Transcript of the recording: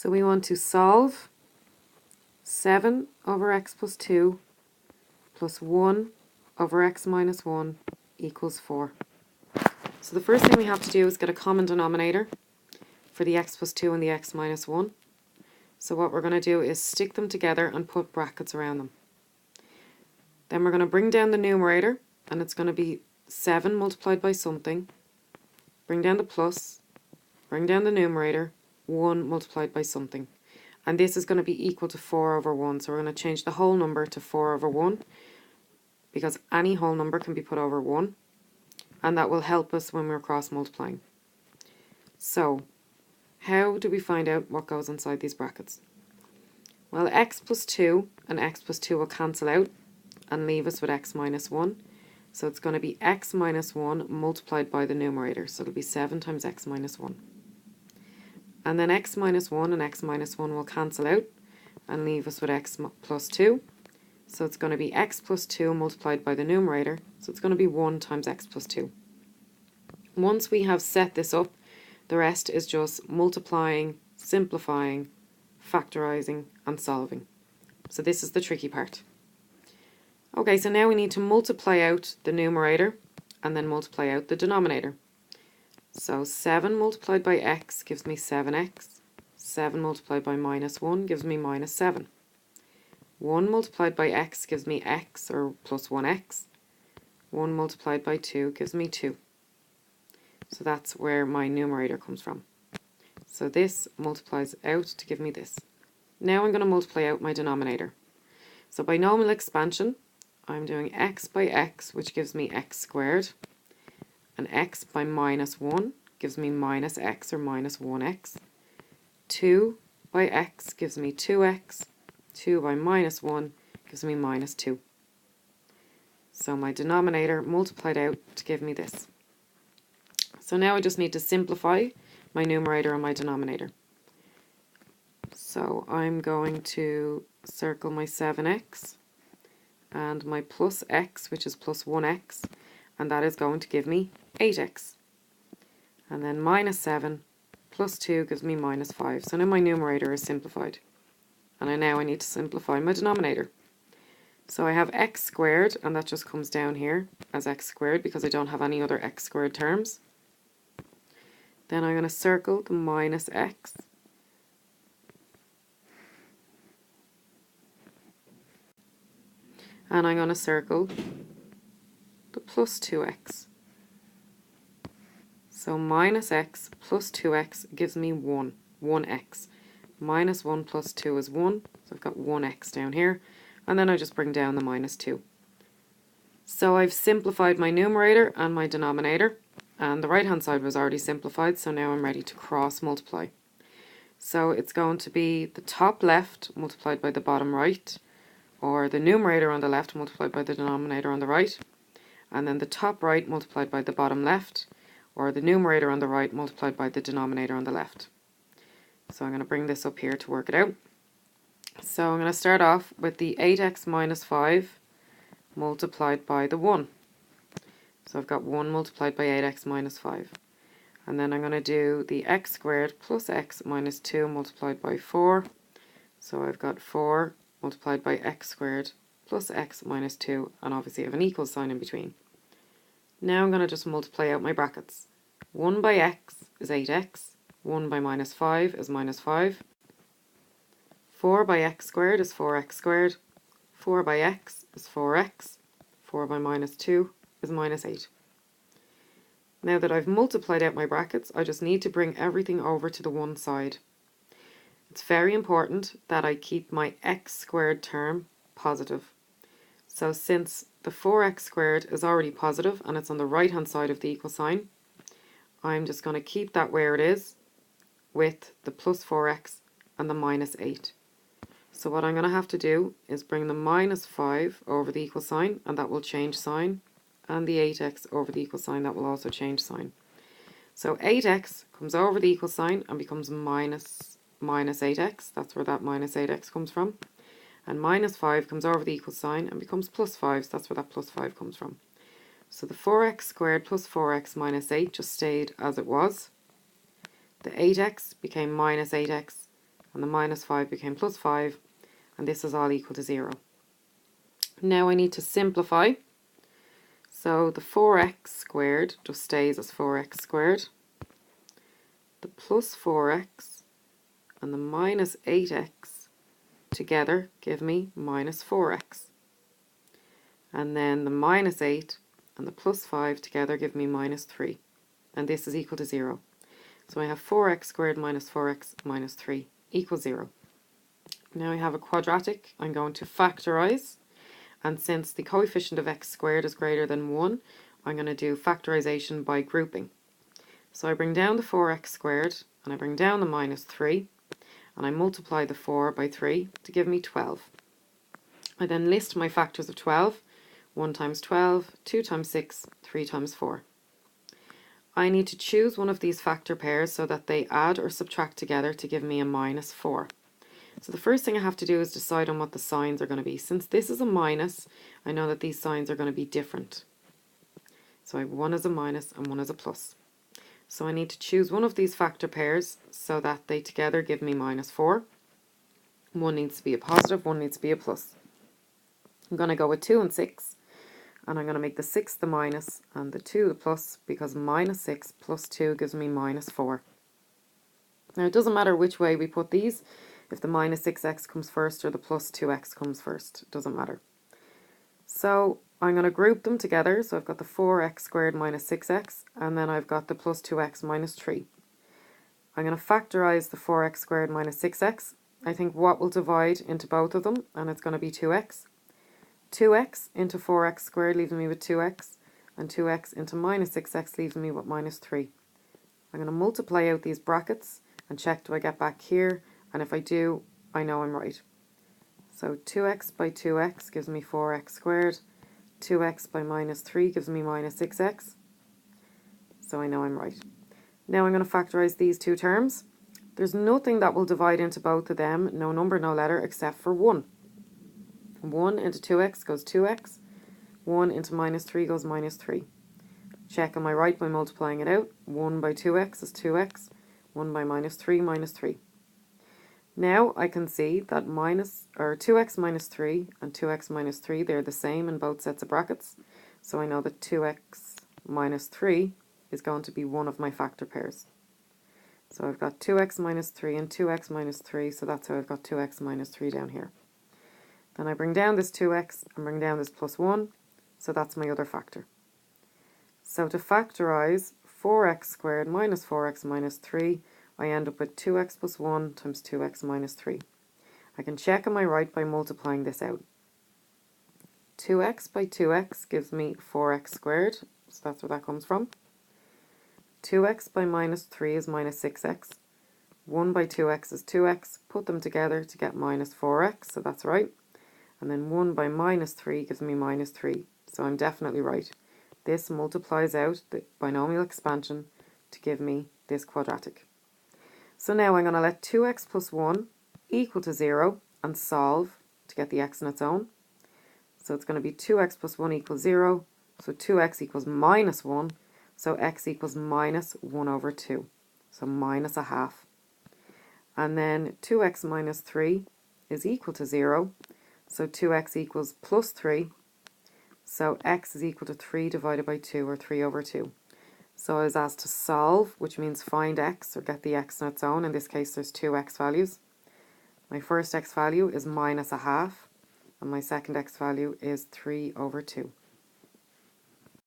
So we want to solve 7 over x plus 2 plus 1 over x minus 1 equals 4. So the first thing we have to do is get a common denominator for the x plus 2 and the x minus 1. So what we're going to do is stick them together and put brackets around them. Then we're going to bring down the numerator, and it's going to be 7 multiplied by something. Bring down the plus, bring down the numerator, 1 multiplied by something. And this is going to be equal to 4 over 1. So we're going to change the whole number to 4 over 1, because any whole number can be put over 1. And that will help us when we're cross multiplying. So, how do we find out what goes inside these brackets? Well, x plus 2 and x plus 2 will cancel out and leave us with x minus 1. So it's going to be x minus 1 multiplied by the numerator. So it'll be 7 times x minus 1. And then x minus 1 and x minus 1 will cancel out and leave us with x plus 2. So it's going to be x plus 2 multiplied by the numerator. So it's going to be 1 times x plus 2. Once we have set this up, the rest is just multiplying, simplifying, factorizing, and solving. So this is the tricky part. Okay, so now we need to multiply out the numerator and then multiply out the denominator. So 7 multiplied by x gives me 7x. 7 multiplied by minus 1 gives me minus 7. 1 multiplied by x gives me x, or plus 1x. 1 multiplied by 2 gives me 2. So that's where my numerator comes from. So this multiplies out to give me this. Now I'm going to multiply out my denominator. So by binomial expansion, I'm doing x by x, which gives me x squared. And x by minus 1 gives me minus x, or minus 1x. 2 by x gives me 2x. 2 by minus 1 gives me minus 2. So my denominator multiplied out to give me this. So now I just need to simplify my numerator and my denominator. So I'm going to circle my 7x and my plus x, which is plus 1x, and that is going to give me 8x. And then minus 7 plus 2 gives me minus 5. So now my numerator is simplified. And now I need to simplify my denominator. So I have x squared, and that just comes down here as x squared because I don't have any other x squared terms. Then I'm going to circle the minus x. And I'm going to circle the plus 2x. So minus x plus 2x gives me 1x. Minus 1 plus 2 is 1, so I've got 1x down here. And then I just bring down the minus 2. So I've simplified my numerator and my denominator. And the right hand side was already simplified, so now I'm ready to cross multiply. So it's going to be the top left multiplied by the bottom right, or the numerator on the left multiplied by the denominator on the right, and then the top right multiplied by the bottom left, or the numerator on the right multiplied by the denominator on the left. So I'm going to bring this up here to work it out. So I'm going to start off with the 8x minus 5 multiplied by the 1. So I've got 1 multiplied by 8x minus 5. And then I'm going to do the x squared plus x minus 2 multiplied by 4. So I've got 4 multiplied by x squared plus x minus 2, and obviously I have an equal sign in between. Now I'm going to just multiply out my brackets. 1 by x is 8x. 1 by minus 5 is minus 5. 4 by x squared is 4x squared. 4 by x is 4x. 4 by minus 2 is minus 8. Now that I've multiplied out my brackets, I just need to bring everything over to the one side. It's very important that I keep my x squared term positive. So since the 4x squared is already positive and it's on the right hand side of the equal sign, I'm just going to keep that where it is with the plus 4x and the minus 8. So what I'm going to have to do is bring the minus 5 over the equal sign, and that will change sign, and the 8x over the equal sign, that will also change sign. So 8x comes over the equal sign and becomes minus 8x. That's where that minus 8x comes from. And minus 5 comes over the equal sign and becomes plus 5. So that's where that plus 5 comes from. So the 4x squared plus 4x minus 8 just stayed as it was. The 8x became minus 8x, and the minus 5 became plus 5, and this is all equal to 0. Now I need to simplify. So the 4x squared just stays as 4x squared. The plus 4x and the minus 8x together give me minus 4x. And then the minus 8 and the plus 5 together give me minus 3. And this is equal to 0. So I have 4x squared minus 4x minus 3 equals 0. Now I have a quadratic. I'm going to factorize. And since the coefficient of x squared is greater than 1, I'm going to do factorization by grouping. So I bring down the 4x squared, and I bring down the minus 3, and I multiply the 4 by 3 to give me 12. I then list my factors of 12. 1 times 12, 2 times 6, 3 times 4. I need to choose one of these factor pairs so that they add or subtract together to give me a minus 4. So the first thing I have to do is decide on what the signs are going to be. Since this is a minus, I know that these signs are going to be different. So I have one as a minus and one as a plus. So I need to choose one of these factor pairs so that they together give me minus 4. One needs to be a positive, one needs to be a plus. I'm going to go with 2 and 6. And I'm going to make the 6 the minus and the 2 the plus, because minus 6 plus 2 gives me minus 4. Now it doesn't matter which way we put these. If the minus 6x comes first or the plus 2x comes first, it doesn't matter. So I'm going to group them together. So I've got the 4x squared minus 6x, and then I've got the plus 2x minus 3. I'm going to factorize the 4x squared minus 6x. I think what will divide into both of them, and it's going to be 2x. 2x into 4x squared leaves me with 2x, and 2x into minus 6x leaves me with minus 3. I'm going to multiply out these brackets and check, do I get back here? And if I do, I know I'm right. So 2x by 2x gives me 4x squared. 2x by minus 3 gives me minus 6x. So I know I'm right. Now I'm going to factorize these two terms. There's nothing that will divide into both of them, no number, no letter, except for 1. 1 into 2x goes 2x. 1 into minus 3 goes minus 3. Check, am I right by multiplying it out? 1 by 2x is 2x. 1 by minus 3, minus 3. Now I can see that 2x minus 3 and 2x minus 3, they're the same in both sets of brackets. So I know that 2x minus 3 is going to be one of my factor pairs. So I've got 2x minus 3 and 2x minus 3, so that's how I've got 2x minus 3 down here. Then I bring down this 2x and bring down this plus 1, so that's my other factor. So to factorize 4x squared minus 4x minus 3, I end up with 2x plus 1 times 2x minus 3. I can check am I right by multiplying this out. 2x by 2x gives me 4x squared, so that's where that comes from. 2x by minus 3 is minus 6x. 1 by 2x is 2x. Put them together to get minus 4x, so that's right. And then 1 by minus 3 gives me minus 3, so I'm definitely right. This multiplies out the binomial expansion to give me this quadratic. So now I'm going to let 2x plus 1 equal to 0 and solve to get the x on its own. So it's going to be 2x plus 1 equals 0, so 2x equals minus 1, so x equals minus 1 over 2, so minus a half. And then 2x minus 3 is equal to 0, so 2x equals plus 3, so x is equal to 3 divided by 2, or 3 over 2. So I was asked to solve, which means find x, or get the x on its own. In this case, there's two x values. My first x value is minus a half, and my second x value is 3 over 2.